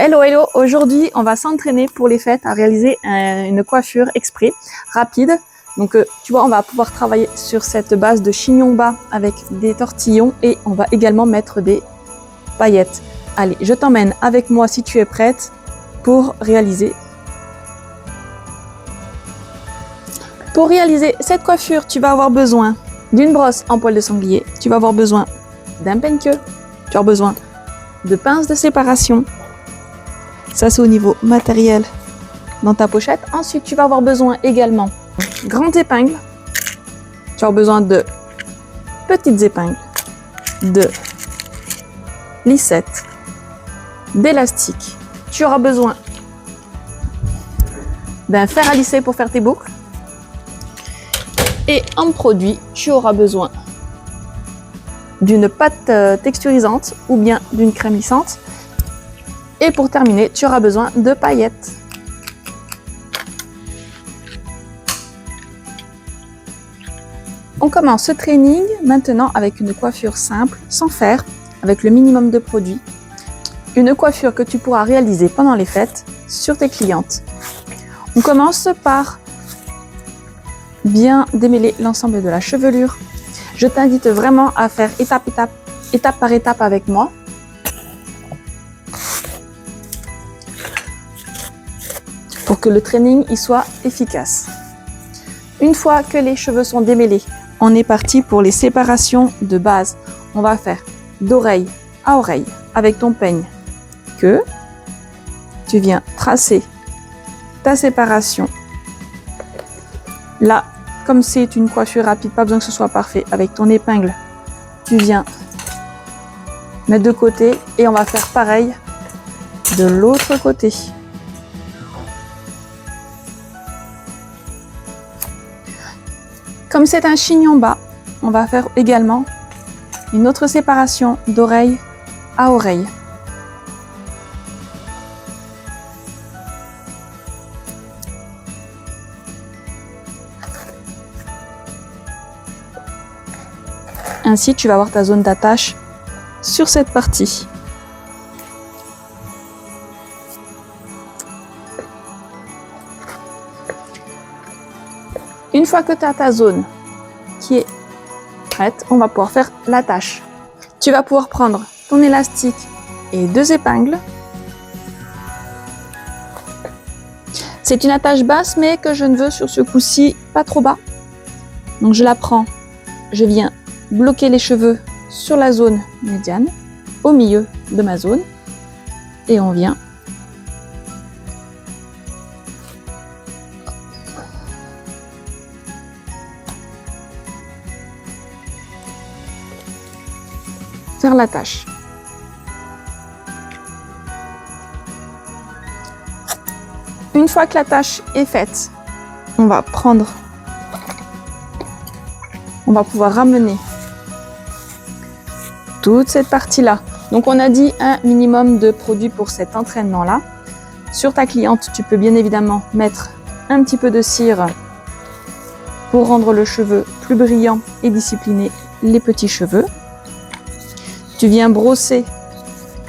Hello, hello! Aujourd'hui, on va s'entraîner pour les fêtes à réaliser une coiffure exprès, rapide. Donc, tu vois, on va pouvoir travailler sur cette base de chignon bas avec des tortillons et on va également mettre des paillettes. Allez, je t'emmène avec moi si tu es prête pour réaliser. Pour réaliser cette coiffure, tu vas avoir besoin d'une brosse en poil de sanglier. Tu vas avoir besoin d'un peigne-queue. Tu vas avoir besoin de pinces de séparation. Ça, c'est au niveau matériel dans ta pochette. Ensuite, tu vas avoir besoin également de grandes épingles. Tu vas avoir besoin de petites épingles, de lissettes, d'élastiques. Tu auras besoin d'un fer à lisser pour faire tes boucles. Et en produit, tu auras besoin d'une pâte texturisante ou bien d'une crème lissante. Et pour terminer, tu auras besoin de paillettes. On commence ce training maintenant avec une coiffure simple, sans fer, avec le minimum de produits. Une coiffure que tu pourras réaliser pendant les fêtes sur tes clientes. On commence par bien démêler l'ensemble de la chevelure. Je t'invite vraiment à faire étape par étape avec moi. Pour que le training y soit efficace. Une fois que les cheveux sont démêlés, on est parti pour les séparations de base. On va faire d'oreille à oreille avec ton peigne-queue. Tu viens tracer ta séparation. Là, comme c'est une coiffure rapide, pas besoin que ce soit parfait, avec ton épingle, tu viens mettre de côté et on va faire pareil de l'autre côté. Comme c'est un chignon bas, on va faire également une autre séparation d'oreille à oreille. Ainsi, tu vas avoir ta zone d'attache sur cette partie. Une fois que tu as ta zone qui est prête, on va pouvoir faire l'attache. Tu vas pouvoir prendre ton élastique et deux épingles. C'est une attache basse, mais que je ne veux sur ce coup-ci pas trop bas. Donc je la prends, je viens bloquer les cheveux sur la zone médiane, au milieu de ma zone, et on vient faire l'attache. Une fois que la tâche est faite, on va pouvoir ramener toute cette partie-là. Donc on a dit un minimum de produits pour cet entraînement-là. Sur ta cliente, tu peux bien évidemment mettre un petit peu de cire pour rendre le cheveu plus brillant et discipliner les petits cheveux. Tu viens brosser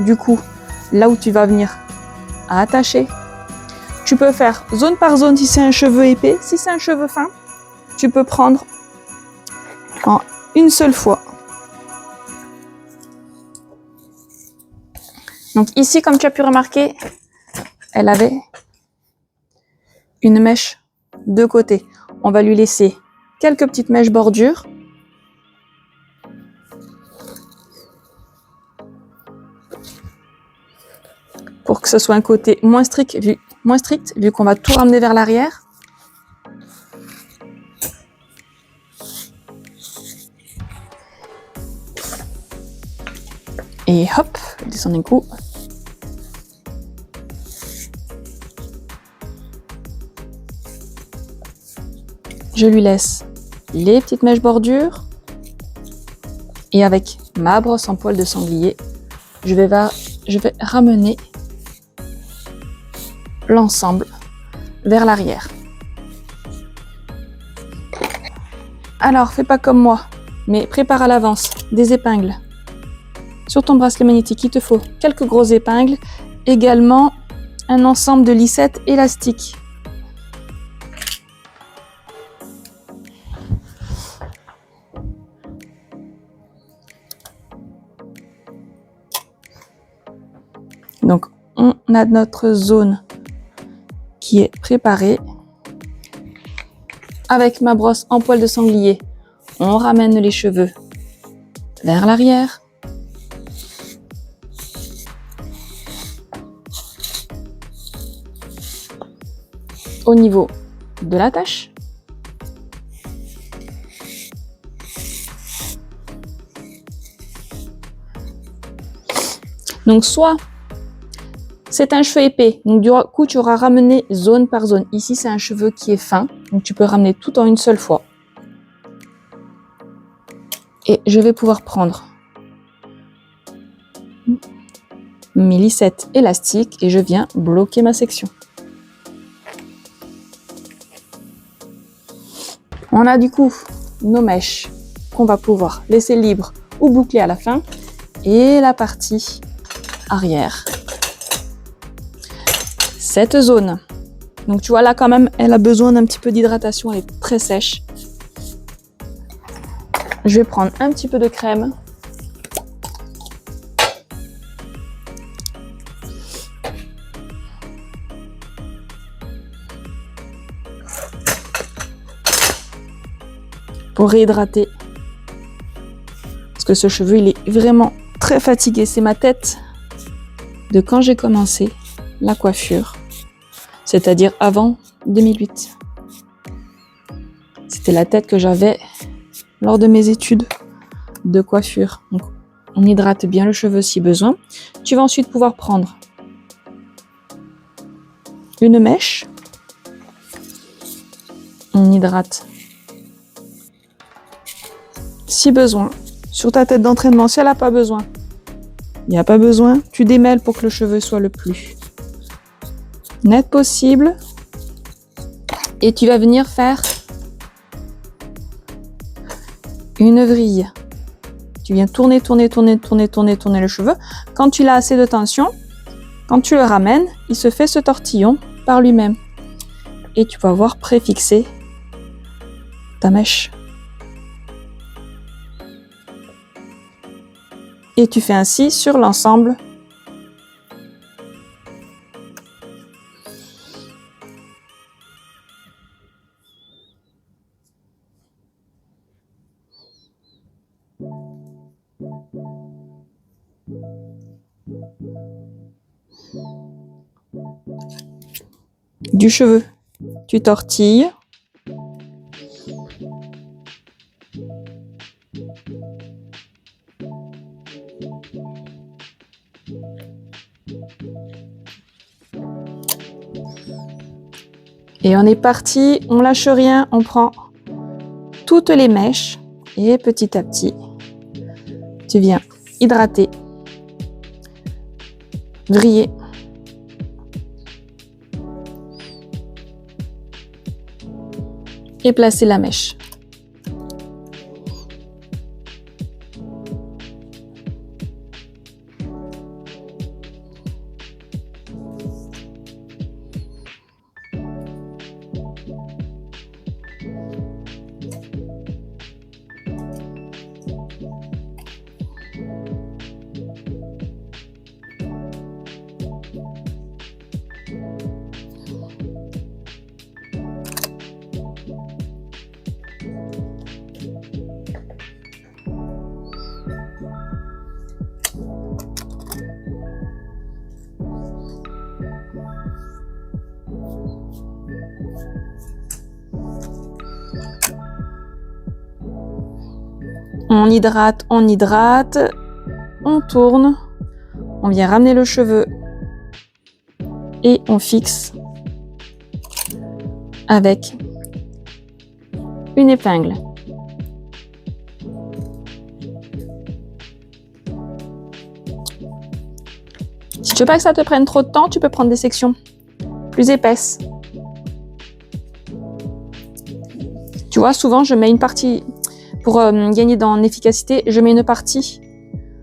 du coup là où tu vas venir à attacher. Tu peux faire zone par zone si c'est un cheveu épais. Si c'est un cheveu fin, tu peux prendre en une seule fois. Donc ici, comme tu as pu remarquer, elle avait une mèche de côté. On va lui laisser quelques petites mèches bordures. Pour que ce soit un côté moins strict vu qu'on va tout ramener vers l'arrière. Et hop, descend d'un coup. Je lui laisse les petites mèches bordures. Et avec ma brosse en poil de sanglier, je vais ramener l'ensemble vers l'arrière. Alors, fais pas comme moi, mais prépare à l'avance des épingles. Sur ton bracelet magnétique, il te faut quelques grosses épingles également un ensemble de lissettes élastiques. Donc, on a notre zone qui est préparée. Avec ma brosse en poil de sanglier, on ramène les cheveux vers l'arrière. Au niveau de la tache. Donc, soit c'est un cheveu épais, donc du coup tu auras ramené zone par zone. Ici c'est un cheveu qui est fin, donc tu peux ramener tout en une seule fois. Et je vais pouvoir prendre mes lissettes élastiques et je viens bloquer ma section. On a du coup nos mèches qu'on va pouvoir laisser libres ou boucler à la fin et la partie arrière. Cette zone, donc tu vois là quand même, elle a besoin d'un petit peu d'hydratation, elle est très sèche. Je vais prendre un petit peu de crème. Pour réhydrater. Parce que ce cheveu, il est vraiment très fatigué. C'est ma tête de quand j'ai commencé la coiffure. C'est-à-dire avant 2008. C'était la tête que j'avais lors de mes études de coiffure. Donc, on hydrate bien le cheveu si besoin. Tu vas ensuite pouvoir prendre une mèche. On hydrate si besoin. Sur ta tête d'entraînement, si elle n'a pas besoin, il n'y a pas besoin. Tu démêles pour que le cheveu soit le plus net possible. Et tu vas venir faire une vrille. Tu viens tourner le cheveu. Quand tu as assez de tension, quand tu le ramènes, il se fait ce tortillon par lui-même. Et tu vas voir préfixer ta mèche. Et tu fais ainsi sur l'ensemble . Du cheveu, tu tortilles. Et on est parti, on lâche rien, on prend toutes les mèches et petit à petit, tu viens hydrater, vriller. Et placer la mèche. On hydrate, on tourne, on vient ramener le cheveu et on fixe avec une épingle. Si tu veux pas que ça te prenne trop de temps, tu peux prendre des sections plus épaisses. Tu vois, souvent je mets une partie... Pour gagner en efficacité, je mets une partie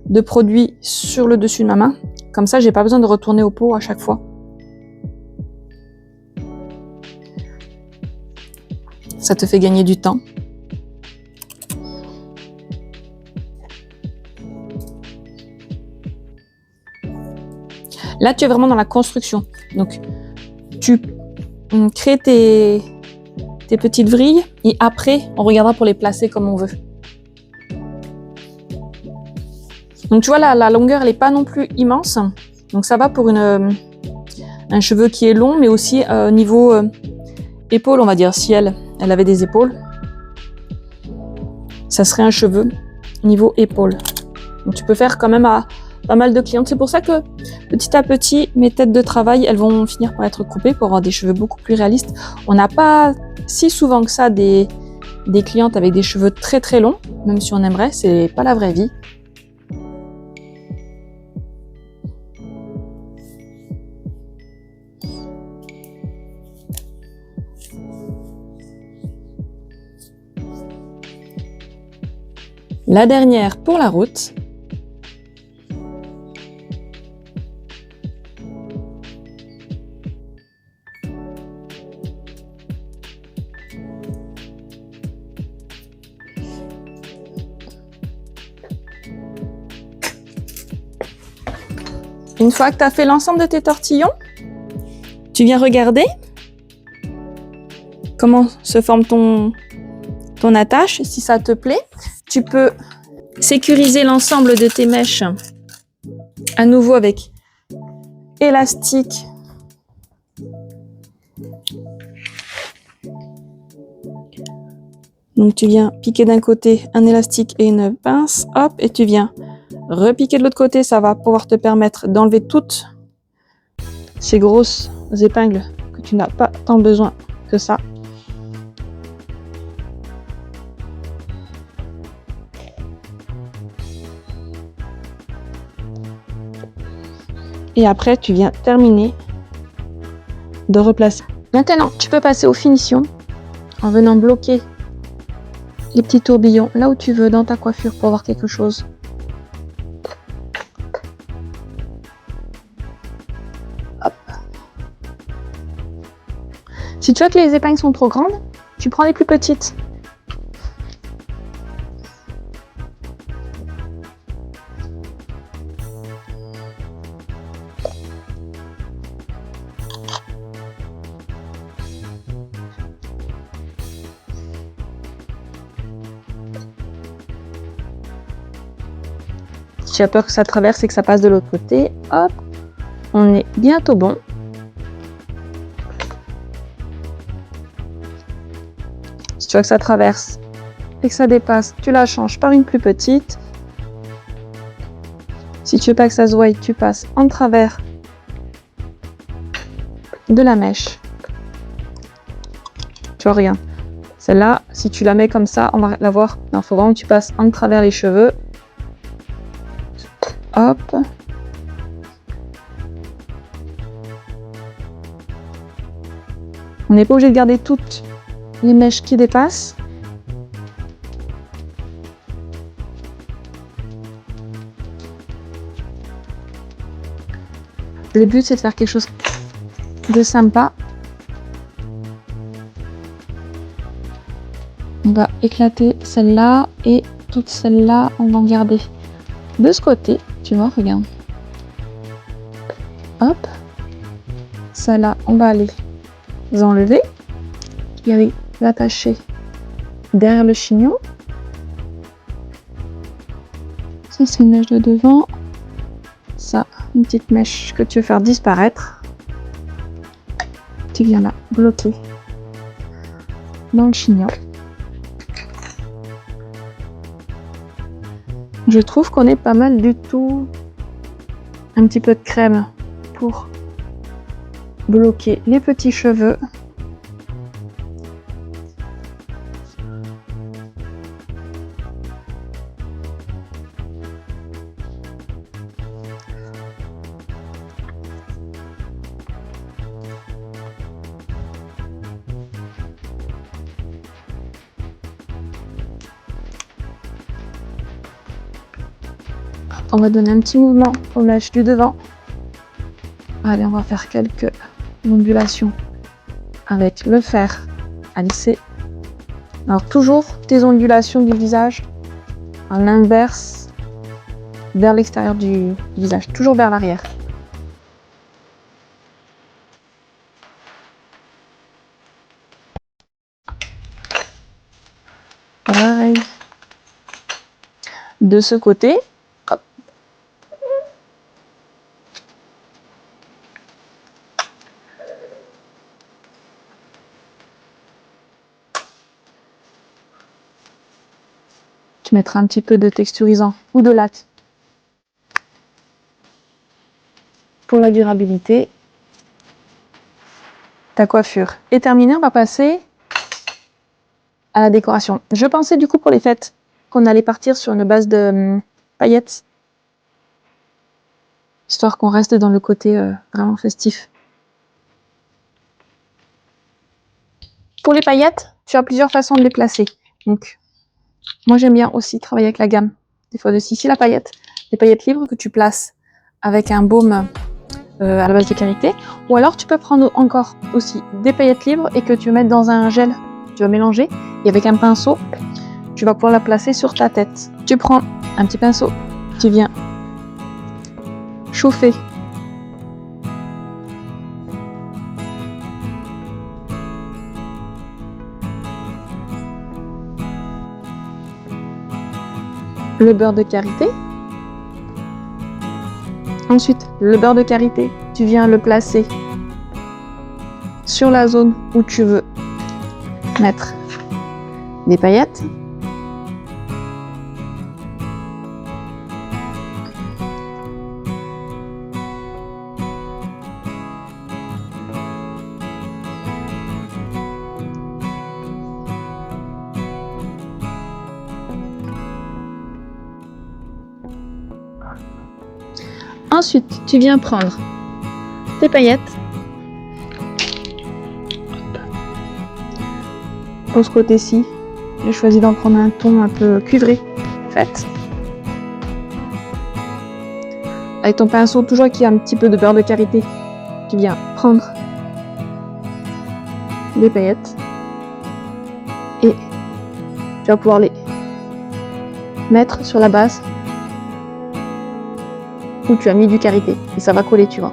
de produit sur le dessus de ma main. Comme ça, j'ai pas besoin de retourner au pot à chaque fois. Ça te fait gagner du temps. Là, tu es vraiment dans la construction. Donc, tu crées tes petites vrilles et après, on regardera pour les placer comme on veut. Donc, tu vois, la longueur, elle n'est pas non plus immense. Donc, ça va pour un cheveu qui est long, mais aussi niveau épaule, on va dire. Si elle avait des épaules, ça serait un cheveu niveau épaule. Donc, tu peux faire quand même à pas mal de clientes. C'est pour ça que petit à petit, mes têtes de travail, elles vont finir par être coupées pour avoir des cheveux beaucoup plus réalistes. On n'a pas si souvent que ça des clientes avec des cheveux très très longs, même si on aimerait, c'est pas la vraie vie. La dernière pour la route. Une fois que tu as fait l'ensemble de tes tortillons, tu viens regarder comment se forme ton attache. Si ça te plaît, tu peux sécuriser l'ensemble de tes mèches à nouveau avec élastique. Donc tu viens piquer d'un côté un élastique et une pince, hop, et tu viens repiquer de l'autre côté. Ça va pouvoir te permettre d'enlever toutes ces grosses épingles que tu n'as pas tant besoin que ça. Et après, tu viens terminer de replacer. Maintenant, tu peux passer aux finitions en venant bloquer les petits tourbillons là où tu veux dans ta coiffure pour avoir quelque chose. Hop. Si tu vois que les épingles sont trop grandes, tu prends les plus petites. Si tu as peur que ça traverse et que ça passe de l'autre côté, hop, on est bientôt bon. Si tu vois que ça traverse et que ça dépasse, tu la changes par une plus petite. Si tu veux pas que ça se voie, tu passes en travers de la mèche. Tu vois, regarde. Celle-là, si tu la mets comme ça, on va la voir. Non, il faut vraiment que tu passes en travers les cheveux. Hop. On n'est pas obligé de garder toutes les mèches qui dépassent. Le but, c'est de faire quelque chose de sympa. On va éclater celle-là et toutes celles-là, on va en garder de ce côté. Tu vois, regarde. Hop. Celle-là, on va aller les enlever. Et aller l'attacher derrière le chignon. Ça, c'est une mèche de devant. Ça, une petite mèche que tu veux faire disparaître. Tu viens là, bloquer dans le chignon. Je trouve qu'on est pas mal du tout. Un petit peu de crème pour bloquer les petits cheveux. On va donner un petit mouvement aux mèches du devant Allez, on va faire quelques ondulations avec le fer à lisser. Alors toujours tes ondulations du visage à l'inverse, vers l'extérieur du visage, toujours vers l'arrière. Pareil. De ce côté, hop. Tu mettras un petit peu de texturisant ou de latte pour la durabilité. Ta coiffure est terminée, on va passer à la décoration. Je pensais du coup pour les fêtes qu'on allait partir sur une base de paillettes, histoire qu'on reste dans le côté vraiment festif. Pour les paillettes, tu as plusieurs façons de les placer. Donc, moi j'aime bien aussi travailler avec la gamme des fois de Sissi la paillette, des paillettes libres que tu places avec un baume à la base de karité, ou alors tu peux prendre encore aussi des paillettes libres et que tu vas mettre dans un gel, tu vas mélanger et avec un pinceau, tu vas pouvoir la placer sur ta tête. Tu prends un petit pinceau, tu viens chauffer le beurre de karité. Ensuite, le beurre de karité, tu viens le placer sur la zone où tu veux mettre des paillettes. Ensuite, tu viens prendre tes paillettes pour ce côté-ci. J'ai choisi d'en prendre un ton un peu cuivré, en fait. Avec ton pinceau, toujours qu'il y a un petit peu de beurre de karité, tu viens prendre des paillettes et tu vas pouvoir les mettre sur la base où tu as mis du karité et ça va coller, tu vois.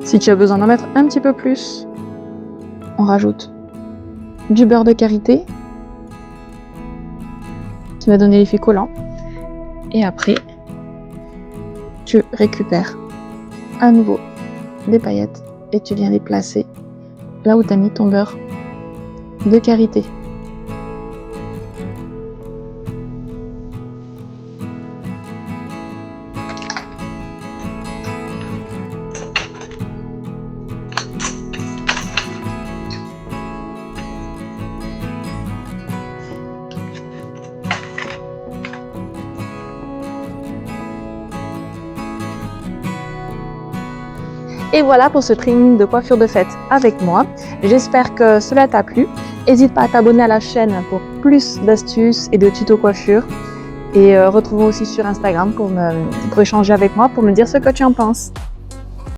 Si tu as besoin d'en mettre un petit peu plus, on rajoute du beurre de karité qui va donner l'effet collant. Et après, tu récupères à nouveau des paillettes et tu viens les placer là où tu as mis ton beurre de karité. Et voilà pour ce training de coiffure de fête avec moi. J'espère que cela t'a plu. N'hésite pas à t'abonner à la chaîne pour plus d'astuces et de tutos coiffure. Et retrouve-moi aussi sur Instagram pour échanger avec moi, pour me dire ce que tu en penses.